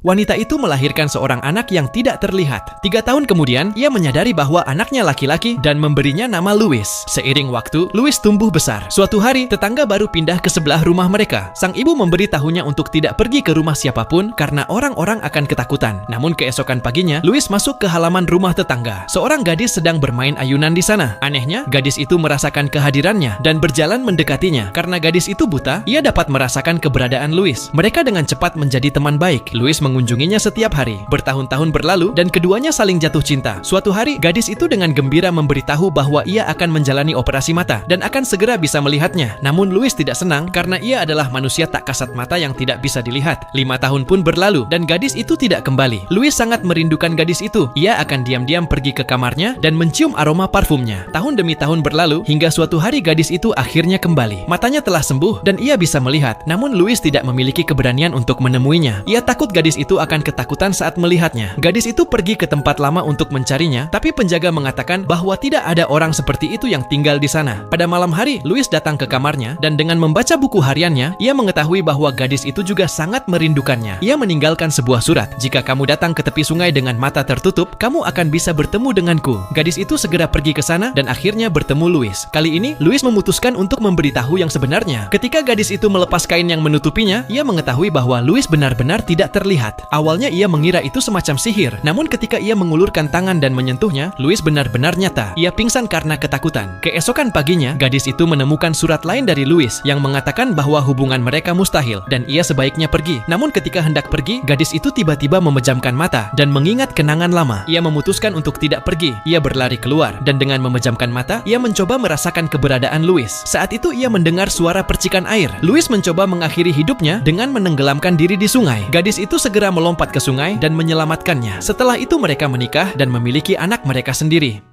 Wanita itu melahirkan seorang anak yang tidak terlihat. 3 tahun kemudian, ia menyadari bahwa anaknya laki-laki dan memberinya nama Louis. Seiring waktu, Louis tumbuh besar. Suatu hari, tetangga baru pindah ke sebelah rumah mereka. Sang ibu memberitahunya untuk tidak pergi ke rumah siapapun karena orang-orang akan ketakutan. Namun keesokan paginya, Louis masuk ke halaman rumah tetangga. Seorang gadis sedang bermain ayunan di sana. Anehnya, gadis itu merasakan kehadirannya dan berjalan mendekatinya. Karena gadis itu buta, ia dapat merasakan keberadaan Louis. Mereka dengan cepat menjadi teman baik. Louis mengunjunginya setiap hari. Bertahun-tahun berlalu dan keduanya saling jatuh cinta. Suatu hari, gadis itu dengan gembira memberitahu bahwa ia akan menjalani operasi mata dan akan segera bisa melihatnya. Namun Louis tidak senang karena ia adalah manusia tak kasat mata yang tidak bisa dilihat. 5 tahun pun berlalu dan gadis itu tidak kembali. Louis sangat merindukan gadis itu. Ia akan diam-diam pergi ke kamarnya dan mencium aroma parfumnya. Tahun demi tahun berlalu hingga suatu hari gadis itu akhirnya kembali. Matanya telah sembuh dan ia bisa melihat. Namun Louis tidak memiliki keberanian untuk menemuinya. Ia takut gadis itu akan ketakutan saat melihatnya. Gadis itu pergi ke tempat lama untuk mencarinya, tapi penjaga mengatakan bahwa tidak ada orang seperti itu yang tinggal di sana. Pada malam hari, Louis datang ke kamarnya dan dengan membaca buku hariannya, ia mengetahui bahwa gadis itu juga sangat merindukannya. Ia meninggalkan sebuah surat. Jika kamu datang ke tepi sungai dengan mata tertutup, kamu akan bisa bertemu denganku. Gadis itu segera pergi ke sana dan akhirnya bertemu Louis. Kali ini, Louis memutuskan untuk memberitahu yang sebenarnya. Ketika gadis itu melepas kain yang menutupinya, ia mengetahui bahwa Louis benar-benar tidak terlihat. Awalnya ia mengira itu semacam sihir, namun ketika ia mengulurkan tangan dan menyentuhnya, Louis benar-benar nyata. Ia pingsan karena ketakutan. Keesokan paginya, gadis itu menemukan surat lain dari Louis yang mengatakan bahwa hubungan mereka mustahil dan ia sebaiknya pergi. Namun ketika hendak pergi, gadis itu tiba-tiba memejamkan mata dan mengingat kenangan lama. Ia memutuskan untuk tidak pergi. Ia berlari keluar dan dengan memejamkan mata, ia mencoba merasakan keberadaan Louis. Saat itu ia mendengar suara percikan air. Louis mencoba mengakhiri hidupnya dengan menenggelamkan diri di sungai. Gadis itu segera melompat ke sungai dan menyelamatkannya. Setelah itu mereka menikah dan memiliki anak mereka sendiri.